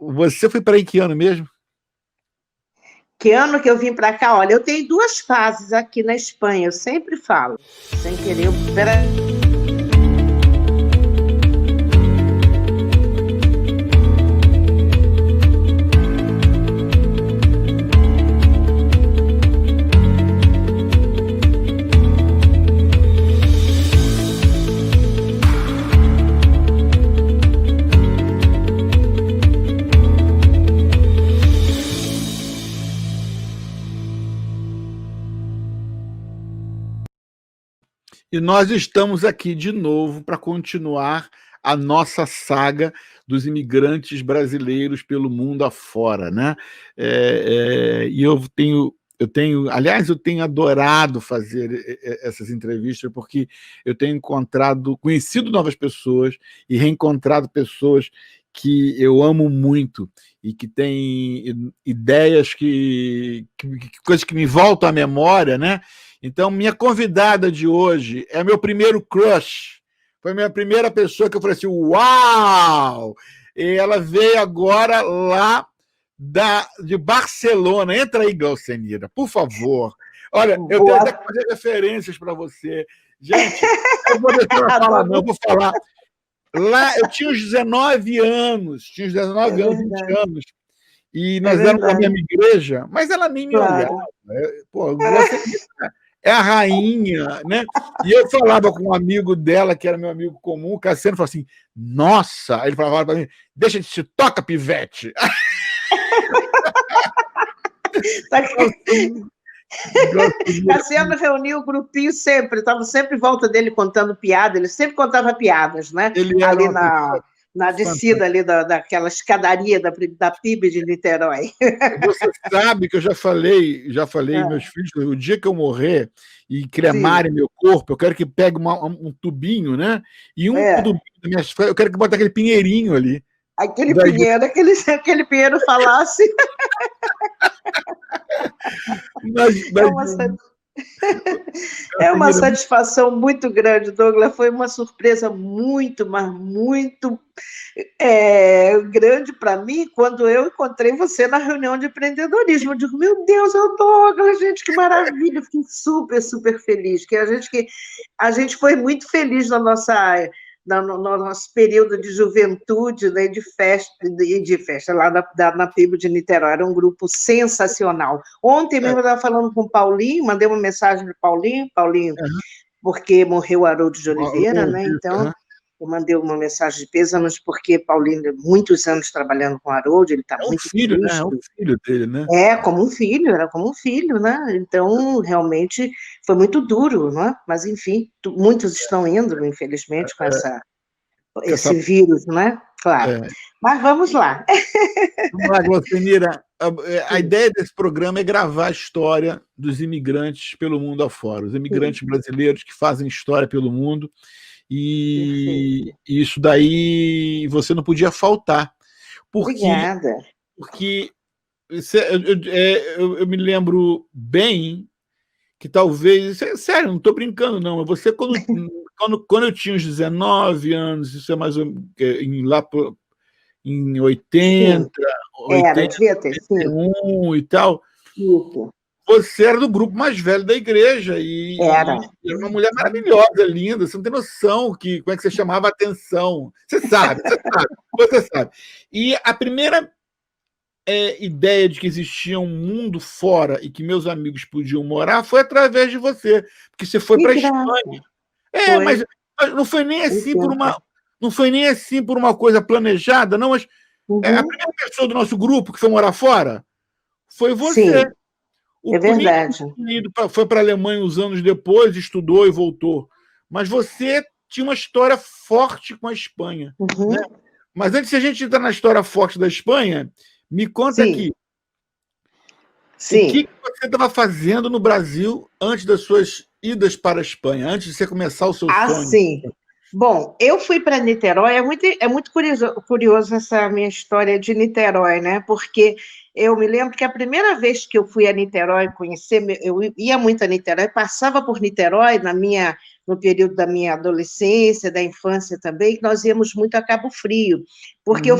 Você foi para aí que ano mesmo? Que ano que eu vim para cá? Olha, eu tenho 2 fases aqui na Espanha, eu sempre falo, sem querer. E nós estamos aqui de novo para continuar a nossa saga dos imigrantes brasileiros pelo mundo afora, né? E aliás, eu tenho adorado fazer essas entrevistas porque eu tenho conhecido novas pessoas e reencontrado pessoas que eu amo muito e que têm ideias coisas que me voltam à memória, né? Então, minha convidada de hoje é meu primeiro crush. Foi a minha primeira pessoa que eu falei assim, uau! E ela veio agora lá de Barcelona. Entra aí, Glaucenira, por favor. Olha, eu tenho até que fazer referências para você. Gente, eu vou deixar ela falar, não, eu vou falar. Lá, eu tinha uns 19 anos, 20 anos, e nós éramos na mesma igreja, mas ela nem me olhava. Pô, Glaucenira é a rainha, né? E eu falava com um amigo dela, que era meu amigo comum, o Cassiano, falou assim, nossa! Aí ele falava para mim, deixa de se toca, pivete! Cassiano reuniu o grupinho sempre, estava sempre em volta dele contando piada, ele sempre contava piadas, né? Ele ali na descida ali daquela escadaria da PIB de Niterói. Você sabe que eu já falei, meus filhos, o dia que eu morrer e cremarem meu corpo, eu quero que pegue um tubinho, né? E tubinho da minha eu quero que bote aquele pinheirinho ali. Aquele pinheiro, aquele pinheiro falasse. É uma satisfação muito grande, Douglas. Foi uma surpresa muito, mas muito grande para mim quando eu encontrei você na reunião de empreendedorismo. Eu digo, meu Deus, é o Douglas, gente, que maravilha. Fiquei super, super feliz. A gente foi muito feliz no nosso período de juventude, né, de festa lá na PIB de Niterói. Era um grupo sensacional. Ontem mesmo eu estava falando com o Paulinho, mandei uma mensagem para o Paulinho, porque morreu o Haroldo de Oliveira, né? Então, eu mandei uma mensagem de pêsames, porque Paulinho, muitos anos trabalhando com o Haroldo, ele está muito filho, triste. Né? É um filho dele, né? Era como um filho, né? Então, realmente, foi muito duro, né? Mas, enfim, muitos estão indo, infelizmente, com esse vírus, né? Claro. Mas vamos lá. Vamos lá, Glaucenira. A ideia desse programa é gravar a história dos imigrantes pelo mundo afora, os imigrantes brasileiros que fazem história pelo mundo, e isso daí você não podia faltar. Obrigada. Porque eu me lembro bem que talvez... Sério, não estou brincando, não. Você, quando eu tinha uns 19 anos, isso é mais ou menos lá em 80, devia ter, 81 e tal. Isso. Você era do grupo mais velho da igreja e era uma mulher maravilhosa, linda. Você não tem noção como é que você chamava a atenção. Você sabe. E a primeira ideia de que existia um mundo fora e que meus amigos podiam morar foi através de você, porque você foi para a Espanha. Mas não foi nem assim por uma coisa planejada, não, mas a primeira pessoa do nosso grupo que foi morar fora foi você. Sim. É verdade. Foi para a Alemanha uns anos depois, estudou e voltou. Mas você tinha uma história forte com a Espanha. Né? Mas antes de a gente entrar na história forte da Espanha, me conta aqui. Sim. O que você estava fazendo no Brasil antes das suas idas para a Espanha, antes de você começar o seu sonho? Sim. Bom, eu fui para Niterói, é muito curioso essa minha história de Niterói, né? Porque eu me lembro que a primeira vez que eu fui a Niterói conhecer, eu ia muito a Niterói, passava por Niterói no período da minha adolescência, da infância também, que nós íamos muito a Cabo Frio, porque eu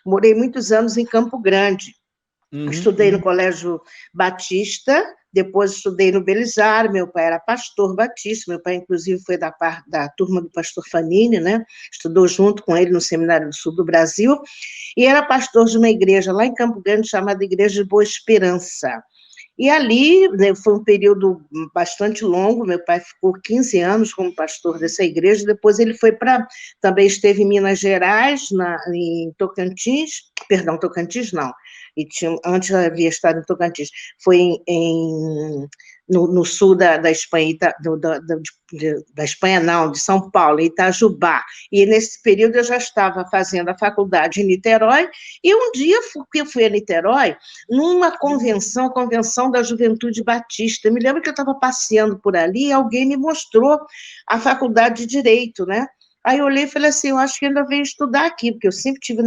morei muitos anos em Campo Grande. Estudei no Colégio Batista, depois estudei no Belisário, meu pai era pastor batista, meu pai, inclusive, foi da turma do pastor Fanini, né? Estudou junto com ele no Seminário do Sul do Brasil, e era pastor de uma igreja lá em Campo Grande, chamada Igreja de Boa Esperança. E ali, né, foi um período bastante longo, meu pai ficou 15 anos como pastor dessa igreja, depois ele foi também esteve em Minas Gerais, em Tocantins, perdão, Tocantins não, antes havia estado em Tocantins, foi no sul da Espanha, da Espanha não, de São Paulo, em Itajubá, e nesse período eu já estava fazendo a faculdade em Niterói, e um dia eu fui a Niterói, numa convenção da Juventude Batista, eu me lembro que eu estava passeando por ali, e alguém me mostrou a faculdade de Direito, né? Aí eu olhei e falei assim, eu acho que ainda venho estudar aqui, porque eu sempre tive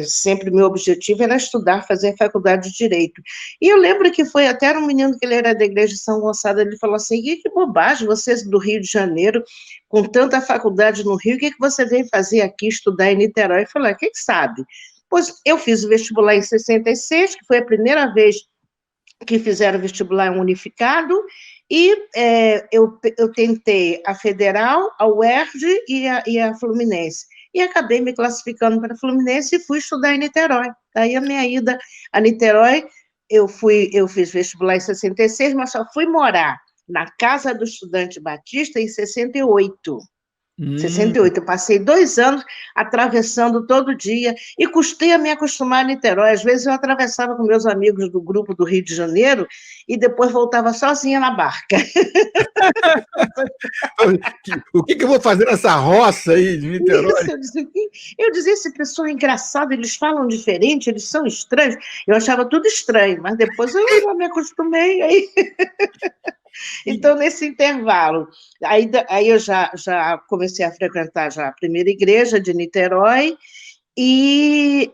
sempre meu objetivo era estudar, fazer a faculdade de Direito. E eu lembro que era um menino que ele era da igreja de São Gonçalo, ele falou assim, que bobagem, você do Rio de Janeiro, com tanta faculdade no Rio, o que você veio fazer aqui, estudar em Niterói? Eu falei, quem sabe? Pois eu fiz o vestibular em 66, que foi a primeira vez que fizeram vestibular unificado, e eu tentei a Federal, a UERJ e a Fluminense. E acabei me classificando para a Fluminense e fui estudar em Niterói. Daí a minha ida a Niterói, eu fiz vestibular em 66, mas só fui morar na Casa do Estudante Batista em 68. 68, eu passei 2 anos atravessando todo dia e custei a me acostumar a Niterói. Às vezes eu atravessava com meus amigos do grupo do Rio de Janeiro e depois voltava sozinha na barca. O que eu vou fazer nessa roça aí de Niterói? Eu dizia, esse pessoal é engraçado, eles falam diferente, eles são estranhos. Eu achava tudo estranho, mas depois eu já me acostumei. Aí... Então, nesse intervalo, aí eu já comecei a frequentar já a primeira igreja de Niterói, e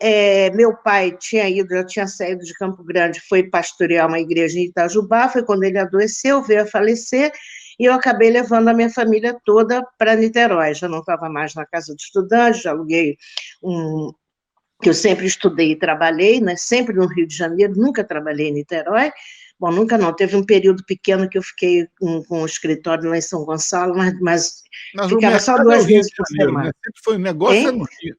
meu pai já tinha saído de Campo Grande, foi pastorear uma igreja em Itajubá, foi quando ele adoeceu, veio a falecer, e eu acabei levando a minha família toda para Niterói, já não estava mais na casa de estudantes, já aluguei que eu sempre estudei e trabalhei, né, sempre no Rio de Janeiro, nunca trabalhei em Niterói. Bom, nunca não, teve um período pequeno que eu fiquei com o escritório lá em São Gonçalo, mas ficava só 2 vezes por semana. Né? Sempre foi um negócio no Rio.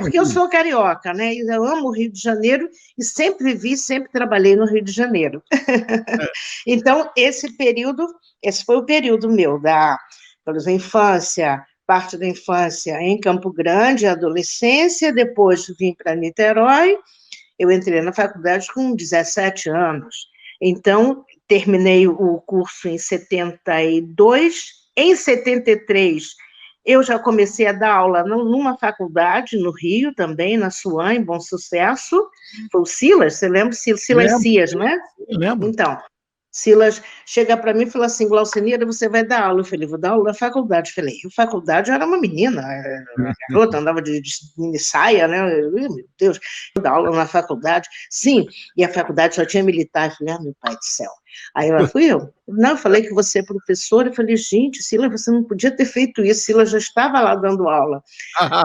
Porque eu sou carioca, né? Eu amo o Rio de Janeiro e sempre trabalhei no Rio de Janeiro. Então, esse foi o período meu, por exemplo, infância, parte da infância em Campo Grande, adolescência, depois vim para Niterói. Eu entrei na faculdade com 17 anos, então terminei o curso em 72, em 73 eu já comecei a dar aula numa faculdade no Rio também, na SUAM, em Bom Sucesso, foi o Silas, você lembra? Silas Cias, né? Eu lembro. Então, Silas chega para mim e fala assim, Glaucenira, você vai dar aula? Eu falei, vou dar aula na faculdade. Eu falei, faculdade eu era uma menina, garota, andava de mini saia, né? Meu Deus, vou dar aula na faculdade. Sim, e a faculdade só tinha militar. Eu falei, meu pai do céu. Aí ela, fui eu. Não, eu falei que você é professora. Eu falei, gente, Silas, você não podia ter feito isso. Silas já estava lá dando aula.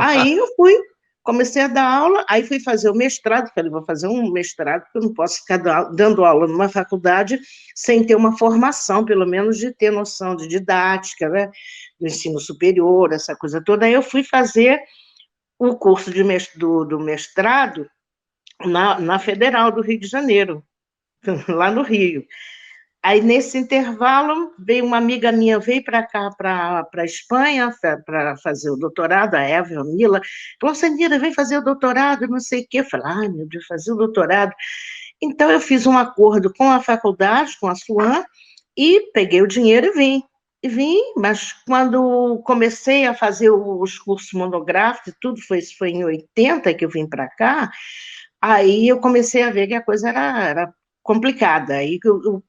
Aí eu fui. Comecei a dar aula, aí fui fazer o mestrado, falei, vou fazer um mestrado, porque eu não posso ficar dando aula numa faculdade sem ter uma formação, pelo menos de ter noção de didática, né, do ensino superior, essa coisa toda. Aí eu fui fazer o curso do mestrado na Federal do Rio de Janeiro, lá no Rio. Aí, nesse intervalo, veio uma amiga minha, veio para cá, para a Espanha, para fazer o doutorado, a Eva, a Mila, falou, Sandira, vem fazer o doutorado, não sei o quê. Eu falei, ai, meu Deus, fazer o doutorado. Então, eu fiz um acordo com a faculdade, com a SUAM, e peguei o dinheiro e vim. Mas quando comecei a fazer os cursos monográficos, tudo foi em 80 que eu vim para cá, aí eu comecei a ver que a coisa era complicada. Aí o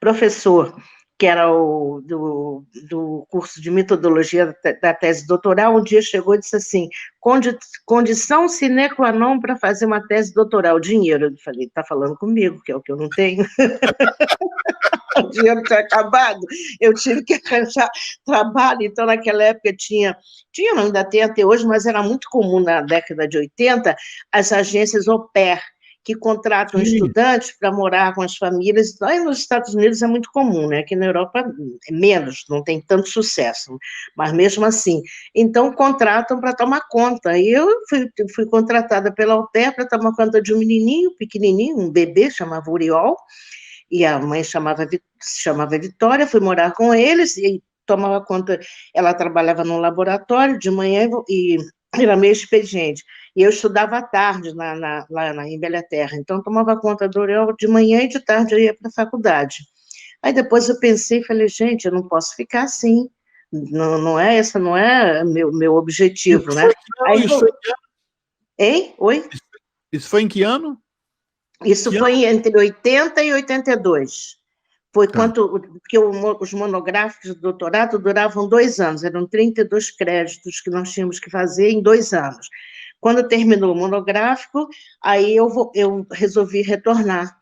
professor, que era do curso de metodologia da tese doutoral, um dia chegou e disse assim, condição sine qua non para fazer uma tese doutoral, dinheiro. Eu falei, está falando comigo, que é o que eu não tenho. O dinheiro tinha acabado, eu tive que arranjar trabalho, então naquela época tinha, ainda tem até hoje, mas era muito comum na década de 80, as agências au pair, que contratam estudantes para morar com as famílias. Lá nos Estados Unidos é muito comum, né? Aqui na Europa é menos, não tem tanto sucesso, mas mesmo assim. Então, contratam para tomar conta. E eu fui contratada pela au pair para tomar conta de um menininho, pequenininho, um bebê, chamava Uriol, e a mãe se chamava Vitória, fui morar com eles e tomava conta, ela trabalhava num laboratório de manhã e era meio expediente, e eu estudava à tarde lá em Belha Terra, então tomava conta do Uriel de manhã e de tarde eu ia para a faculdade. Aí depois eu pensei e falei, gente, eu não posso ficar assim, não é esse, não é meu objetivo, né? Aí, hein? Oi? Isso foi em que ano? Isso foi entre 80 e 82. Foi porque os monográficos do doutorado duravam 2 anos, eram 32 créditos que nós tínhamos que fazer em 2 anos. Quando terminou o monográfico, aí eu resolvi retornar.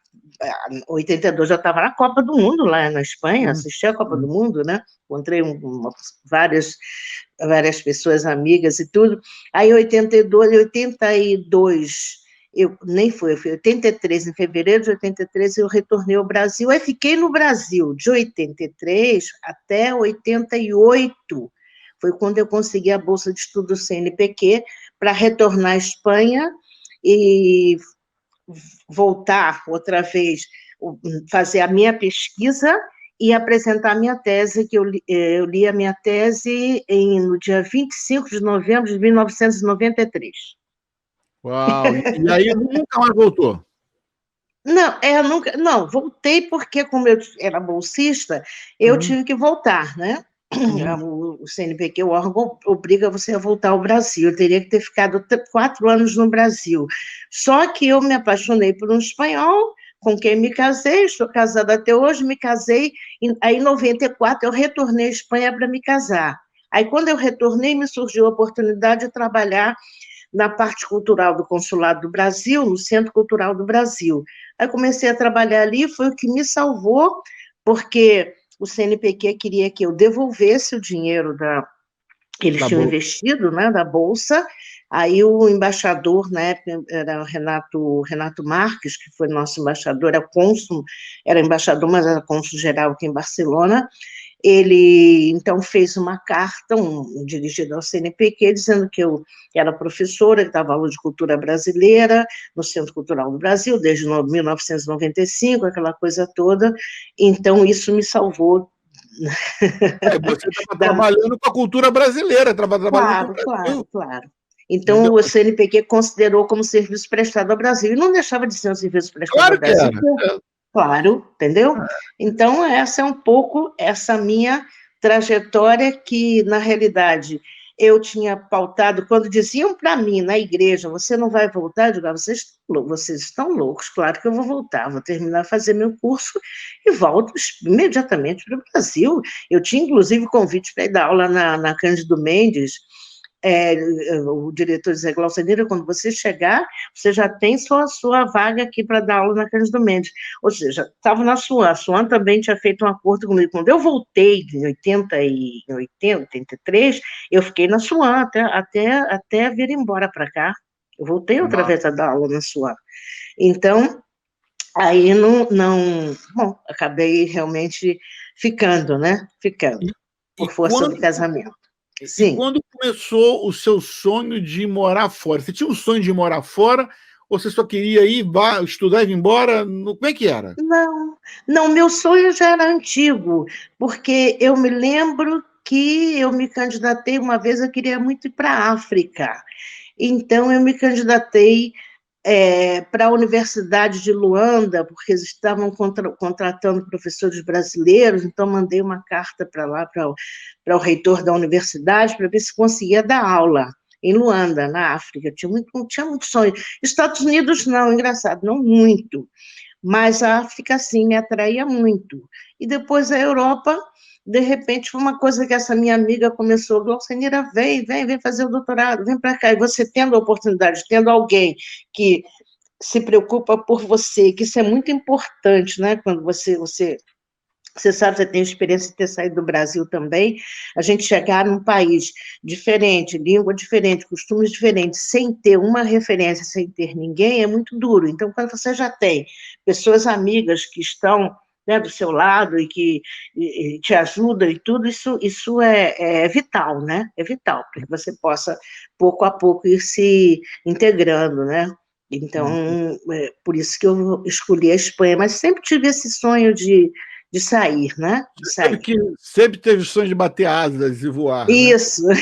Em 82 eu estava na Copa do Mundo, lá na Espanha, assisti a Copa do Mundo, né? Encontrei várias pessoas amigas e tudo. Aí, em 82, eu fui 83, em fevereiro de 83, eu retornei ao Brasil, aí fiquei no Brasil de 83 até 88, foi quando eu consegui a bolsa de estudo CNPq para retornar à Espanha e voltar outra vez, fazer a minha pesquisa e apresentar a minha tese, que eu li a minha tese no dia 25 de novembro de 1993. Uau! E aí nunca mais voltou? Não, voltei porque, como eu era bolsista, eu tive que voltar, né? O CNPq, o órgão, obriga você a voltar ao Brasil. Eu teria que ter ficado 4 anos no Brasil. Só que eu me apaixonei por um espanhol, com quem me casei, estou casada até hoje, me casei, aí em 94 eu retornei à Espanha para me casar. Aí, quando eu retornei, me surgiu a oportunidade de trabalhar na parte cultural do Consulado do Brasil, no Centro Cultural do Brasil. Aí comecei a trabalhar ali, foi o que me salvou, porque o CNPq queria que eu devolvesse o dinheiro que eles tinham investido, né, da Bolsa. Aí o embaixador, na época, era o Renato Marques, que foi nosso embaixador, era embaixador, mas era cônsul-geral aqui em Barcelona. Ele, então, fez uma carta, dirigida ao CNPq, dizendo que eu era professora, que dava aula de cultura brasileira no Centro Cultural do Brasil, desde 1995, aquela coisa toda. Então, isso me salvou. Você estava trabalhando com a cultura brasileira, trabalhando com o Brasil. Claro. Então, o CNPq considerou como serviço prestado ao Brasil, e não deixava de ser um serviço prestado ao Brasil. Claro, entendeu? Então, essa é um pouco essa minha trajetória que, na realidade, eu tinha pautado, quando diziam para mim, na igreja, você não vai voltar, eu digo, vocês estão loucos, claro que eu vou voltar, vou terminar, fazer meu curso e volto imediatamente para o Brasil. Eu tinha, inclusive, convite para ir dar aula na Cândido Mendes, o diretor dizia, Glaucenira, quando você chegar, você já tem sua vaga aqui para dar aula na Cândido Mendes. Ou seja, estava na Suan. A Suan também tinha feito um acordo comigo. Quando eu voltei em 83, eu fiquei na Suan até vir embora para cá. Eu voltei outra vez a dar aula na Suan. Então, aí bom, acabei realmente ficando, né? Por força do casamento. Sim. E quando começou o seu sonho de morar fora? Você tinha um sonho de morar fora ou você só queria ir estudar e ir embora? Como é que era? Não, meu sonho já era antigo, porque eu me lembro que eu me candidatei uma vez, eu queria muito ir para a África. Então, eu me candidatei para a Universidade de Luanda, porque eles estavam contratando professores brasileiros, então mandei uma carta para lá, para o reitor da universidade, para ver se conseguia dar aula em Luanda, na África. Tinha muito sonho. Estados Unidos não, engraçado, não muito, Mas a África, sim, me atraía muito. E depois a Europa, de repente, foi uma coisa que essa minha amiga começou, Glaucenira, vem fazer o doutorado, vem para cá. E você tendo a oportunidade, tendo alguém que se preocupa por você, que isso é muito importante, né? Quando você sabe, você tem experiência de ter saído do Brasil também, a gente chegar num país diferente, língua diferente, costumes diferentes, sem ter uma referência, sem ter ninguém, é muito duro. Então, quando você já tem pessoas amigas que estão, né, do seu lado e que te ajudam e tudo, isso é vital, né? É vital, para que você possa, pouco a pouco, ir se integrando, né? Então, por isso que eu escolhi a Espanha, mas sempre tive esse sonho de sair, né? De sair. Sempre teve sonho de bater asas e voar. Isso. Né?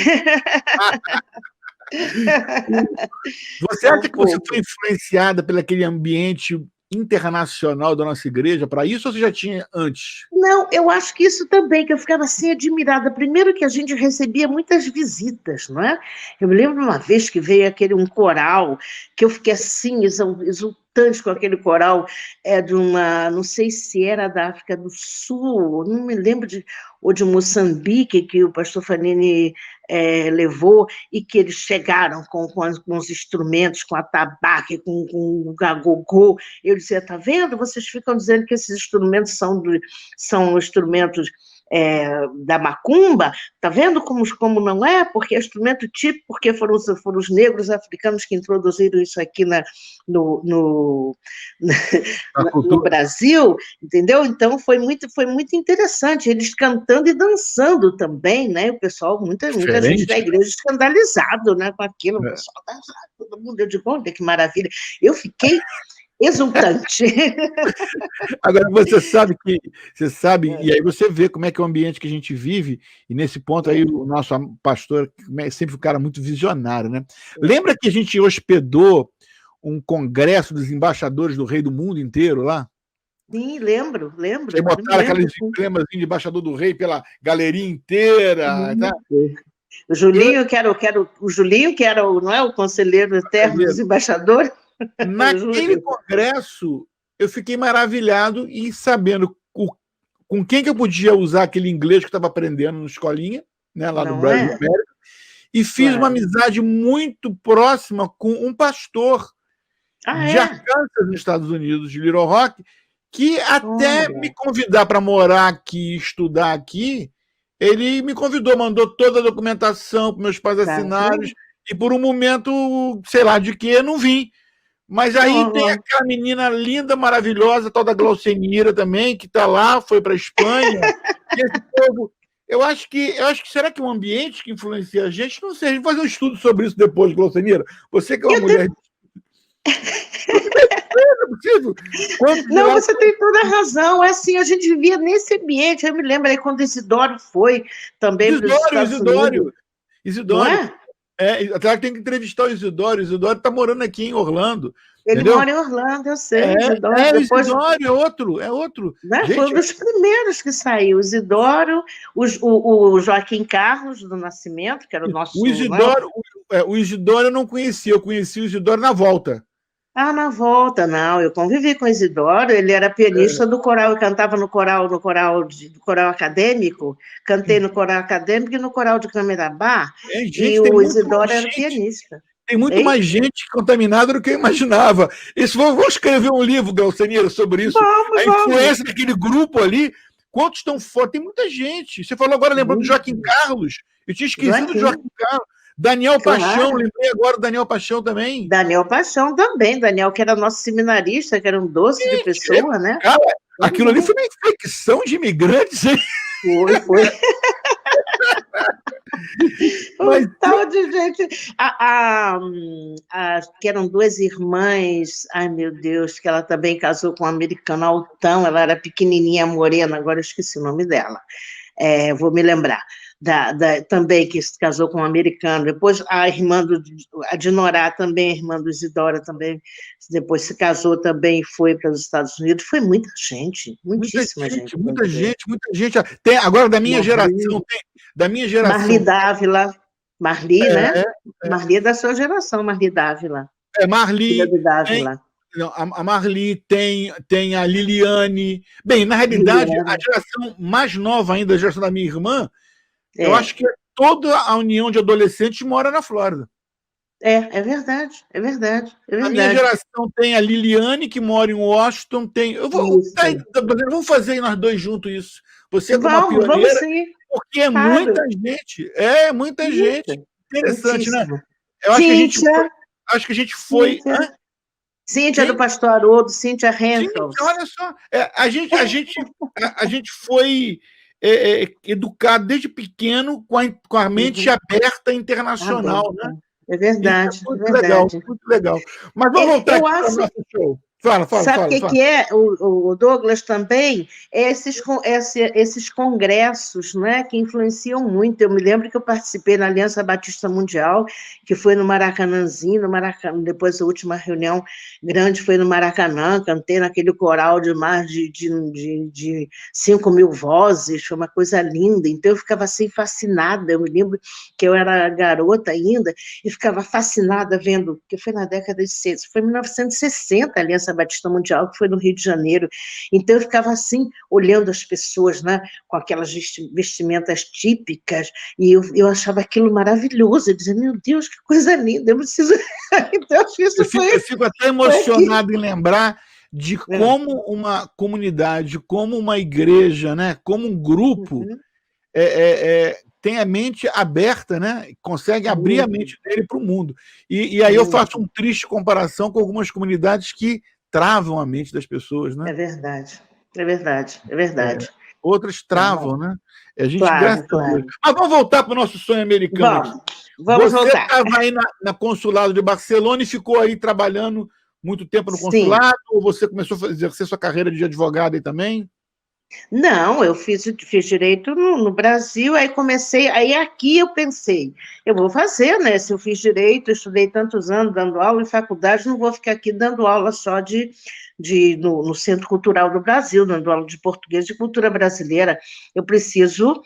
Você acha que você foi influenciada pelo aquele ambiente internacional da nossa igreja para isso, ou você já tinha antes? Não, eu acho que isso também, que eu ficava assim admirada. Primeiro que a gente recebia muitas visitas, não é? Eu me lembro uma vez que veio um coral, que eu fiquei assim, exultante com aquele coral, de uma, não sei se era da África do Sul, não me lembro ou de Moçambique, que o pastor Fanini levou, e que eles chegaram com os instrumentos, com a tabaque, com o gagogô. Eu dizia, tá vendo? Vocês ficam dizendo que esses instrumentos são instrumentos da macumba, tá vendo como não é? Porque é instrumento típico, porque foram os negros africanos que introduziram isso aqui no Brasil, entendeu? Então foi muito interessante, eles cantando e dançando também, né? O pessoal, muita gente da igreja escandalizado, né, com aquilo, o pessoal, todo mundo, eu digo, olha que maravilha, eu fiquei exultante. Agora, você sabe, e aí você vê como é que é o ambiente que a gente vive, e nesse ponto aí o nosso pastor é sempre um cara muito visionário, né? Lembra que a gente hospedou um congresso dos embaixadores do rei do mundo inteiro lá? Sim, lembro. Vocês botaram aqueles emblemas de embaixador do rei pela galeria inteira, tá? O Julinho, o Julinho, que era não é, o conselheiro eterno dos embaixadores. Naquele congresso, eu fiquei maravilhado e sabendo com quem que eu podia usar aquele inglês que eu estava aprendendo na escolinha, né, lá no Brasil América, e fiz uma amizade muito próxima com um pastor de Arkansas, nos Estados Unidos, de Little Rock, que até me convidar para morar aqui, estudar aqui, ele me convidou, mandou toda a documentação para meus pais assinarem, e por um momento, sei lá de que, eu não vim. Mas aí tem aquela menina linda, maravilhosa, tal da Glaucenira também, que está lá, foi para a Espanha. E esse povo, eu acho que será que é um ambiente que influencia a gente? Não sei, a gente vai fazer um estudo sobre isso depois, Glaucenira. Você que é uma mulher. Não, você tem toda a razão. É assim, a gente vivia nesse ambiente. Eu me lembro aí quando Isidoro foi também para os Estados Unidos. Isidoro. Até tem que entrevistar o Isidoro. O Isidoro está morando aqui em Orlando. Ele mora em Orlando, eu sei. Isidoro é outro. Né? Gente, foi um dos primeiros que saiu. O Isidoro, o Joaquim Carlos do Nascimento, que era o nosso... O Isidoro eu não conhecia. Eu conheci o Isidoro na volta. Na volta, não. Eu convivi com o Isidoro, ele era pianista do coral, eu cantava no coral acadêmico, cantei no coral acadêmico e no coral de Camerabá, e o Isidoro era pianista. Tem muito mais gente contaminada do que eu imaginava. Vou escrever um livro, Glaucenira, sobre isso. A influência daquele grupo ali. Quantos estão fora? Tem muita gente. Você falou agora, lembrando do Joaquim Carlos. Eu tinha esquecido do Joaquim Carlos. Daniel Paixão, lembrei agora do Daniel Paixão também. Daniel Paixão também, Daniel, que era nosso seminarista, que era um doce de pessoa, né? Cara, aquilo ali foi uma inflexão de imigrantes, hein? Foi. Mas tal de gente. Que eram duas irmãs, ai meu Deus, que ela também casou com um americano altão, ela era pequenininha, morena, agora eu esqueci o nome dela. Vou me lembrar. Também que se casou com um americano, depois a irmã a Dinorá também, a irmã do Isidora também, depois se casou também e foi para os Estados Unidos, foi muita gente, muitíssima gente. Muita gente, tem, agora da minha geração, Marli Dávila, Marli, né? Marli é da sua geração, Marli Dávila. Marli. Filha de Dávila. Não, a Marli, tem a Liliane. Bem, na realidade, a geração mais nova ainda, a geração da minha irmã, eu acho que toda a união de adolescentes mora na Flórida. É verdade, é verdade, é A minha verdade. geração tem a Liliane, que mora em Washington, tem. Vamos fazer aí nós dois juntos isso. Você como uma Vamos pioneira, sim. porque é Claro. muita gente. É muita gente. Interessante, né? Muitíssimo. Eu acho que a gente foi. Cíntia do Pastor Haroldo, Cíntia Gente, Hensels. olha só, a gente foi educado desde pequeno com a mente aberta internacional, né? É verdade, Isso é muito é legal, verdade. muito legal. Mas vamos voltar aqui para o nosso show. Fala. Sabe o que é, o Douglas, também? Esses congressos, né, que influenciam muito. Eu me lembro que eu participei na Aliança Batista Mundial, que foi no Maracanãzinho, depois a última reunião grande foi no Maracanã, cantei naquele coral de mais de 5 mil vozes, foi uma coisa linda. Então eu ficava assim fascinada, eu me lembro que eu era garota ainda, e ficava fascinada vendo, que foi na década de 60, foi em 1960, a Aliança Batista Mundial, que foi no Rio de Janeiro. Então eu ficava assim, olhando as pessoas, né, com aquelas vestimentas típicas, e eu achava aquilo maravilhoso, eu dizia, meu Deus, que coisa linda, eu preciso... Então, eu fico até emocionado em lembrar de como uma comunidade, como uma igreja, né, como um grupo, tem a mente aberta, né? Consegue abrir a mente dele para o mundo. E aí eu faço uma triste comparação com algumas comunidades que travam a mente das pessoas, né? É verdade, é verdade, é verdade. Outras travam, né? A gente, claro, graças a Deus. Mas vamos voltar para o nosso sonho americano aqui. Vamos voltar. Você estava aí na consulado de Barcelona e ficou aí trabalhando muito tempo no consulado? Ou você começou a exercer sua carreira de advogado aí também? Não, eu fiz direito no Brasil, aí aqui eu pensei, eu vou fazer, né? Se eu fiz direito, estudei tantos anos dando aula em faculdade, não vou ficar aqui dando aula só no Centro Cultural do Brasil, dando aula de português de cultura brasileira. Eu preciso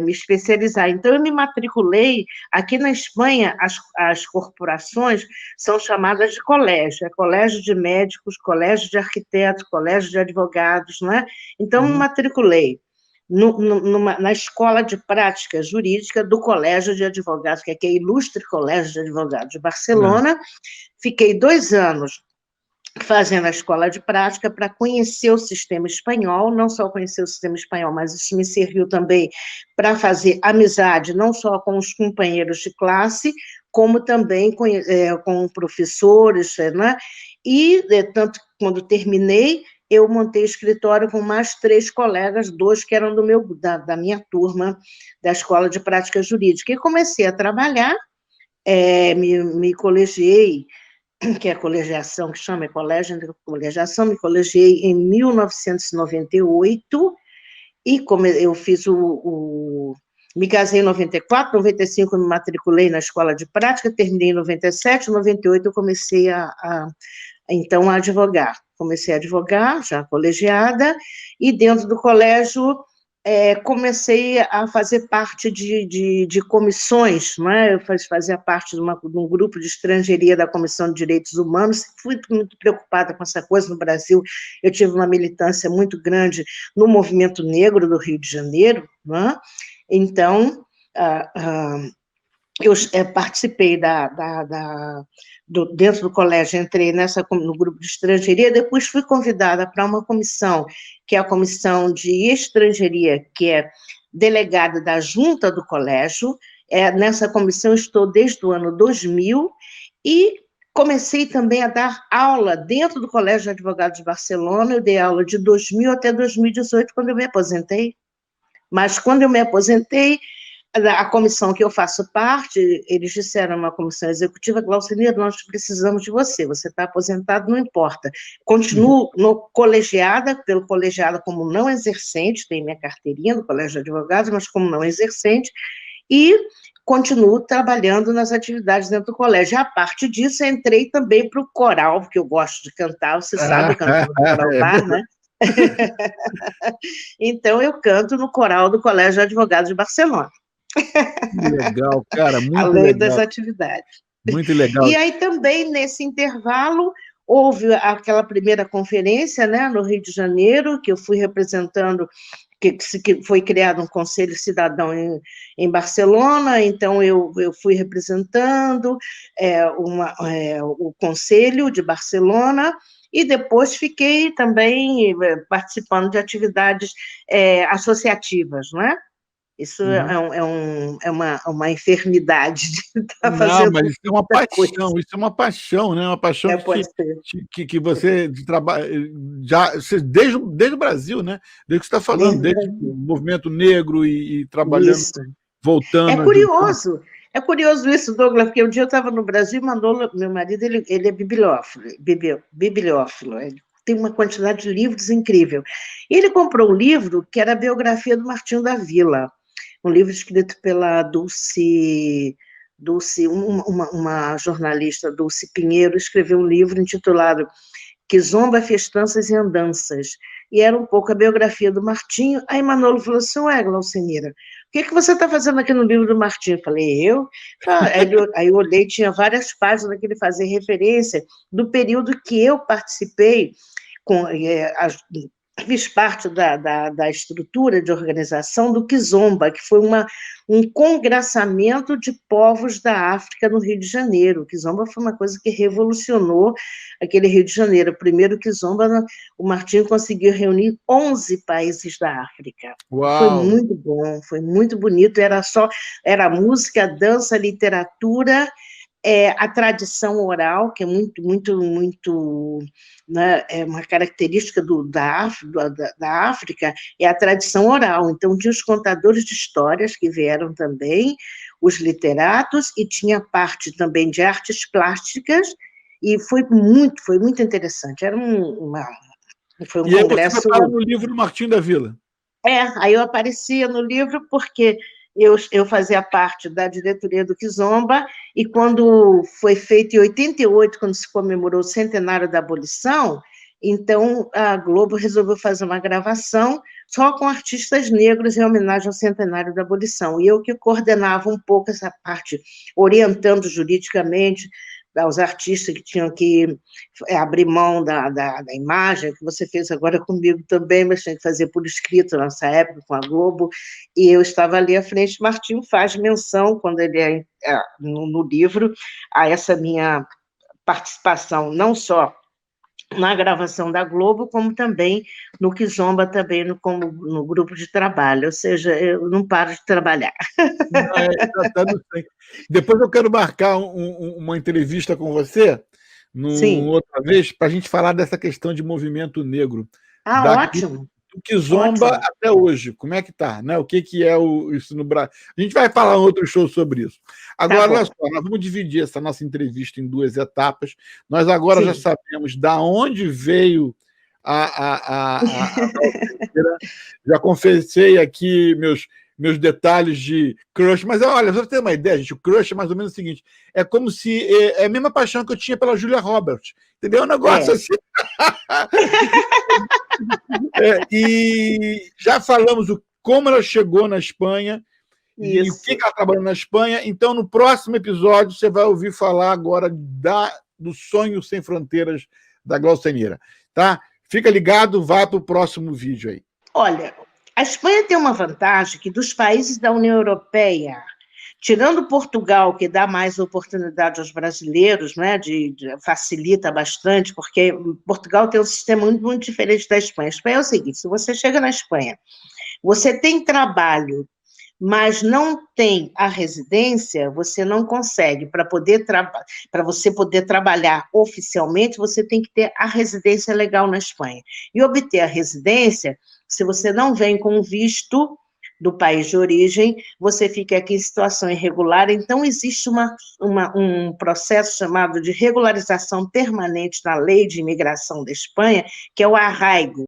me especializar. Então, eu me matriculei. Aqui na Espanha, as corporações são chamadas de colégio. É colégio de médicos, colégio de arquitetos, colégio de advogados, né? Então, me matriculei na Escola de Prática Jurídica do Colégio de Advogados, que é o Ilustre Colégio de Advogados de Barcelona. Fiquei 2 anos fazendo a escola de prática para conhecer o sistema espanhol, não só conhecer o sistema espanhol, mas isso me serviu também para fazer amizade, não só com os companheiros de classe, como também com professores, né? E, tanto que quando terminei, eu montei escritório com mais 3 colegas, 2 que eram da minha turma da Escola de Prática Jurídica. E comecei a trabalhar, me colegiei, que é a colegiação, que chama colégio de colegiação, me colegiei em 1998, e como eu fiz me casei em 94, 95 eu me matriculei na escola de prática, terminei em 97, 98 eu comecei então a advogar. Comecei a advogar, já colegiada, e dentro do colégio comecei a fazer parte de comissões, né? Eu fazia parte de um grupo de estrangeiria da Comissão de Direitos Humanos, fui muito preocupada com essa coisa no Brasil, eu tive uma militância muito grande no movimento negro do Rio de Janeiro, né? Então, eu participei dentro do colégio, entrei no grupo de estrangeiria, depois fui convidada para uma comissão, que é a comissão de estrangeiria, que é delegada da junta do colégio. Nessa comissão estou desde o ano 2000, e comecei também a dar aula dentro do Colégio de Advogados de Barcelona. Eu dei aula de 2000 até 2018, quando eu me aposentei. Mas quando eu me aposentei, a comissão que eu faço parte, eles disseram, uma comissão executiva, Glaucinir, nós precisamos de você está aposentado, não importa. Continuo pelo colegiado como não exercente, tenho minha carteirinha do Colégio de Advogados, mas como não exercente, e continuo trabalhando nas atividades dentro do colégio. A parte disso, entrei também para o coral, porque eu gosto de cantar, você sabe, eu canto no Coral Bar, né? Então, eu canto no coral do Colégio de Advogados de Barcelona. Que legal, cara, muito Além legal. das atividades. Muito legal. E aí também, nesse intervalo, houve aquela primeira conferência, né, no Rio de Janeiro, que eu fui representando, que foi criado um Conselho Cidadão em Barcelona, então eu fui representando o Conselho de Barcelona, e depois fiquei também participando de atividades associativas, não é? Isso é uma enfermidade de estar Não, fazendo mas isso é uma muita coisa. paixão, isso é uma paixão, né? Uma paixão Pode ser. que você trabalha já desde o Brasil, né? Desde que você está falando, Desde o desde o Brasil. movimento negro e trabalhando, Isso. voltando, ajudando. É curioso isso, Douglas, porque um dia eu estava no Brasil e mandou, meu marido, ele é bibliófilo, ele tem uma quantidade de livros incrível. E ele comprou um livro que era a biografia do Martinho da Vila, um livro escrito pela Dulce, uma jornalista, Dulce Pinheiro, escreveu um livro intitulado Kizomba, Festanças e Andanças, e era um pouco a biografia do Martinho. Aí Manolo falou assim, ué, Glaucenira, o que você está fazendo aqui no livro do Martinho? Eu falei, eu? Aí eu olhei, tinha várias páginas que ele fazia referência do período que eu participei, fiz parte da estrutura de organização do Kizomba, que foi um congraçamento de povos da África no Rio de Janeiro. O Kizomba foi uma coisa que revolucionou aquele Rio de Janeiro. Primeiro Kizomba, o Martinho conseguiu reunir 11 países da África. Foi Uau! muito bom, foi muito bonito, era música, dança, literatura, a tradição oral, que é muito, muito, muito, né, é uma característica da África, é a tradição oral. Então, tinha os contadores de histórias que vieram também, os literatos, e tinha parte também de artes plásticas, e foi muito interessante. Foi um E aí você vai congresso. parar no livro do Martinho da Vila. Aí eu aparecia no livro porque eu fazia parte da diretoria do Kizomba, e quando foi feito em 88, quando se comemorou o centenário da abolição, então a Globo resolveu fazer uma gravação só com artistas negros em homenagem ao centenário da abolição, e eu que coordenava um pouco essa parte, orientando juridicamente aos artistas que tinham que abrir mão da imagem, que você fez agora comigo também, mas tinha que fazer por escrito na nossa época, com a Globo, e eu estava ali à frente. Martinho faz menção, quando ele no livro, a essa minha participação, não só na gravação da Globo, como também no Kizomba, também no grupo de trabalho, ou seja, eu não paro de trabalhar. Não, tá no sangue. Depois eu quero marcar uma entrevista com você, Sim. outra vez, para a gente falar dessa questão de movimento negro, daqui Ótimo, do Kizomba ótimo. até hoje. Como é que tá? Né? O que é isso no Brasil? A gente vai falar em outro show sobre isso. Agora, olha só, nós vamos dividir essa nossa entrevista em 2 etapas. Nós agora já sabemos da onde veio já confessei aqui meus detalhes de crush, mas olha, pra você ter uma ideia, gente, o crush é mais ou menos o seguinte, é como se, é a mesma paixão que eu tinha pela Julia Roberts, entendeu? Um negócio assim. E já falamos como ela chegou na Espanha, e o que ela trabalhou na Espanha, então no próximo episódio você vai ouvir falar agora do Sonho Sem Fronteiras da Glaucenira, tá? Fica ligado, vai para o próximo vídeo aí. Olha, a Espanha tem uma vantagem que dos países da União Europeia, tirando Portugal, que dá mais oportunidade aos brasileiros, né, facilita bastante, porque Portugal tem um sistema muito, muito diferente da Espanha. A Espanha é o seguinte, se você chega na Espanha, você tem trabalho, mas não tem a residência, você não consegue. Para você poder trabalhar oficialmente, você tem que ter a residência legal na Espanha. E obter a residência, se você não vem com visto do país de origem, você fica aqui em situação irregular. Então, existe um processo chamado de regularização permanente na lei de imigração da Espanha, que é o arraigo.